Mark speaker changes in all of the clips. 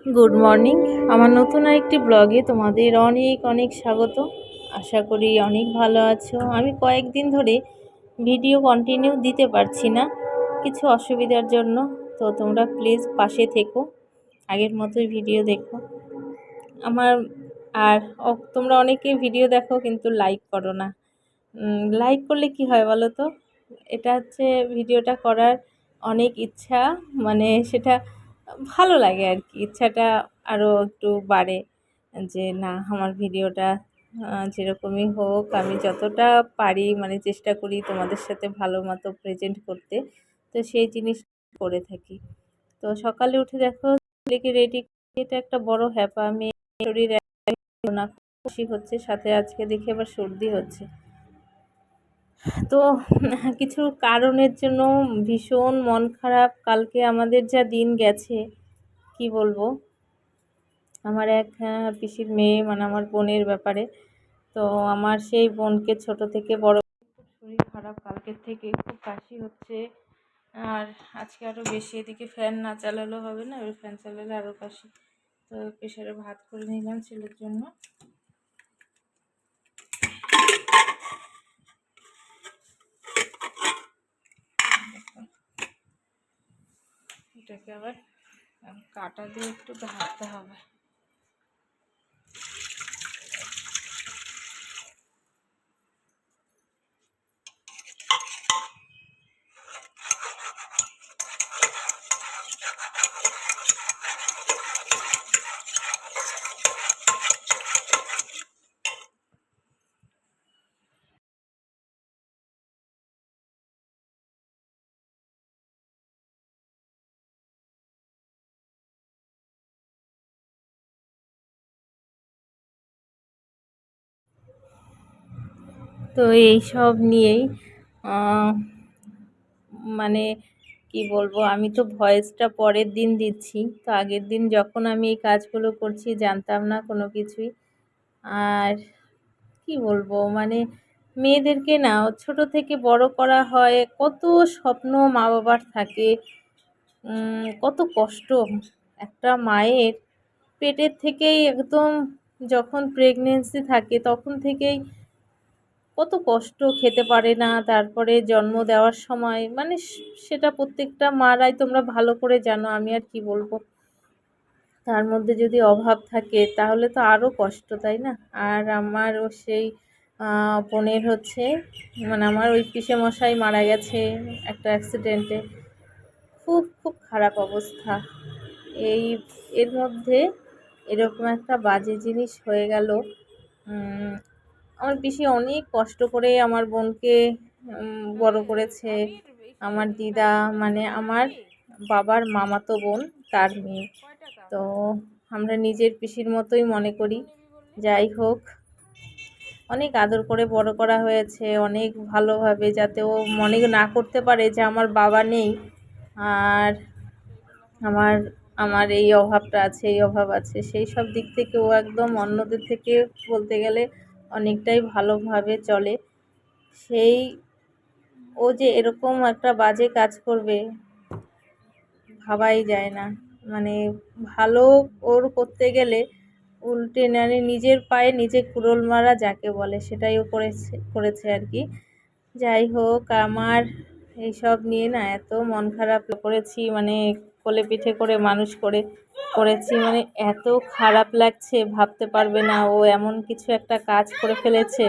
Speaker 1: Good morning. আমার নতুন আরেকটি ব্লগে তোমাদের অনেক অনেক স্বাগত। আশা করি অনেক ভালো আছো। আমি কয়েকদিন ধরে ভিডিও কন্টিনিউ দিতে পারছি না কিছু অসুবিধার জন্য। তো তোমরা প্লিজ পাশে থেকো, আগের মতোই ভিডিও দেখো আমার। আর তোমরা অনেকেই ভিডিও দেখো কিন্তু লাইক করো না। লাইক করলে কি হয় বলো তো? এটা হচ্ছে ভিডিওটা করার অনেক ইচ্ছা, মানে সেটা ভালো লাগে আর কি, ইচ্ছাটা আরও একটু বাড়ে যে না, আমার ভিডিওটা যেরকমই হোক আমি যতটা পারি মানে চেষ্টা করি তোমাদের সাথে ভালো মতো প্রেজেন্ট করতে। তো সেই জিনিস করে থাকি। তো সকালে উঠে দেখো ছেলেকে রেডি, এটা একটা বড় হ্যাপা। আমি শরীর না খুশি হচ্ছে, সাথে আজকে দেখি আবার সর্দি হচ্ছে। তো কিছু কারণের জন্য ভীষণ মন খারাপ। কালকে আমাদের যা দিন গেছে কি বলবো। আমার এক পিসির মেয়ে, মানে আমার বোনের ব্যাপারে। তো আমার সেই বোনকে ছোট থেকে বড়, খুব শরীর খারাপ কালকের থেকে, খুব কাশি হচ্ছে। আর আজকে আরও বেশি, এদিকে ফ্যান না চালালেও হবে না, ওই ফ্যান চালালে আরও কাশি। তো প্রেশারে ভাত করে নিলাম ছেলের জন্য। এটাকে আবার কাটা দিয়ে একটু ভাজতে হবে। তো এই সব নিয়েই মানে কি বলবো, আমি তো ভয়েসটা পরের দিন দিচ্ছি। তো আগের দিন যখন আমি এই কাজগুলো করছি জানতাম না কোনো কিছুই। আর কি বলবো, মানে মেয়েদেরকে না ছোট থেকে বড় করা হয়, কত স্বপ্ন মা বাবার থাকে, কত কষ্ট। একটা মায়ের পেটের থেকেই একদম, যখন প্রেগনেন্সি থাকে তখন থেকেই কত কষ্ট, খেতে পারে না, তারপরে জন্ম দেওয়ার সময়, মানে সেটা প্রত্যেকটা মারাই তোমরা ভালো করে জানো, আমি আর কি বলবো। তার মধ্যে যদি অভাব থাকে তাহলে তো আরও কষ্ট, তাই না? আর আমারও সেই বোনের হচ্ছে, মানে আমার ওই পিসেমশাই মারা গেছে একটা অ্যাক্সিডেন্টে। খুব খুব খারাপ অবস্থা। এই এর মধ্যে এরকম একটা বাজে জিনিস হয়ে গেল। আমার পিসি অনেক কষ্ট করে আমার বোনকে বড় করেছে। আমার দিদা, মানে আমার বাবার মামাতো বোন, তার মেয়ে। তো আমরা নিজের পিসির মতোই মনে করি। যাই হোক, অনেক আদর করে বড় করা হয়েছে, অনেক ভালোভাবে, যাতে ও মনে না করতে পারে যে আমার বাবা নেই আর আমার আমার এই অভাবটা আছে, এই অভাব আছে। সেই সব দিক থেকে ও একদম অন্যদের থেকে বলতে গেলে অনেকটাই ভালোভাবে চলে। সেই ও যে এরকম একটা বাজে কাজ করবে ভাবাই যায় না। মানে ভালো ওর করতে গেলে উল্টে, মানে নিজের পায়ে নিজে কুড়োল মারা যাকে বলে, সেটাই ও করেছে আর কি। যাই হোক, আমার এইসব নিয়ে না এত মন খারাপ করেছি, মানে কোলে পিঠে করে মানুষ করেছি, মানে এত খারাপ লাগছে ভাবতে পারবে না। ও এমন কিছু একটা কাজ করে ফেলেছে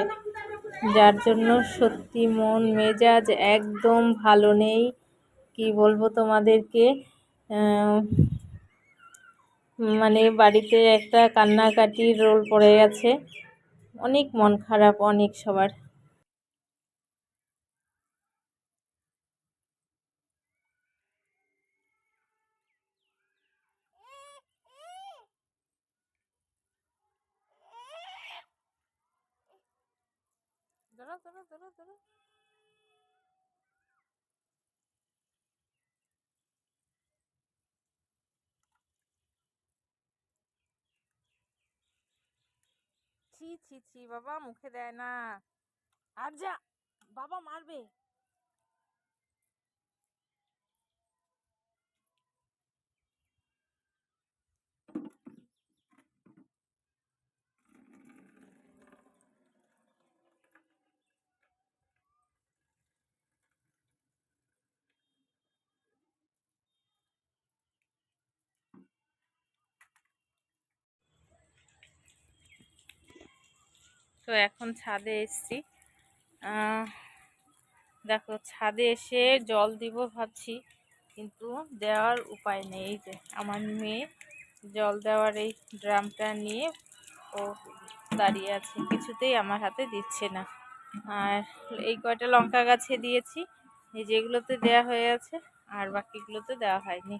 Speaker 1: যার জন্য সত্যি মন মেজাজ একদম ভালো নেই। কি বলবো তোমাদেরকে, মানে বাড়িতে একটা কান্নাকাটির রোল পড়ে গেছে। অনেক মন খারাপ, অনেক সবার। ছি ছি ছি বাবা, মুখে দেয় না। আর যা, বাবা মারবে। এখন ছাদে এসছি। দেখো ছাদে এসে জল দিব ভাবছি, কিন্তু দেওয়ার উপায় নেই। এই যে আমার মেয়ে জল দেওয়ার এই ড্রামটা নিয়ে ও দাঁড়িয়ে আছে, কিছুতেই আমার হাতে দিচ্ছে না। আর এই কয়টা লঙ্কা গাছে দিয়েছি, এই যেগুলোতে দেওয়া হয়ে আছে, আর বাকিগুলোতে দেওয়া হয়নি।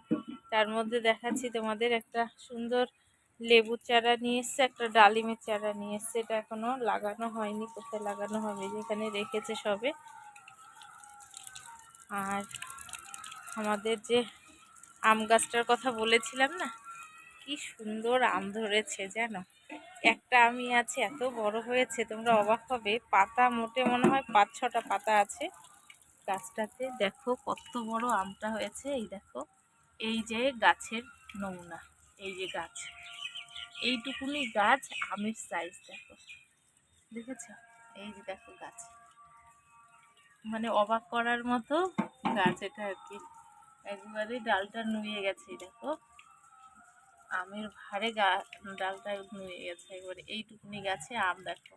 Speaker 1: তার মধ্যে দেখাচ্ছি তোমাদের একটা সুন্দর লেবুর চারা নিয়ে এসছে, একটা ডালিমের চারা নিয়ে এসছে। এটা এখনো লাগানো হয়নি, কোথায় লাগানো হবে, যেখানে রেখেছে সবে। আর আমাদের যে আম গাছটার কথা বলেছিলাম না, কি সুন্দর আম ধরেছে জানো। একটা আমই আছে, এত বড় হয়েছে তোমরা অবাক হবে। পাতা মোটে মনে হয় 5-6টা পাতা আছে গাছটাতে। দেখো কত বড় আমটা হয়েছে। এই দেখো, এই যে গাছের নমুনা, এই যে গাছ, এইটুকুনি গাছ, আমের সাইজ দেখো, দেখেছ? এই যে দেখো গাছ, মানে অবাক করার মতো গাছ এটা আর কি। একবারে ডালটা নুয়ে গেছে, দেখো আমের ভারে ডালটা নুয়ে গেছে একবারে। এইটুকুনি গাছে আম দেখো।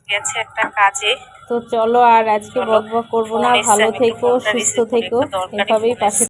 Speaker 1: গেছে একটা কাজে, তো চলো আর আজকে বকবক করবো না। ভালো থেকো, সুস্থ থেকো, এভাবেই পাশে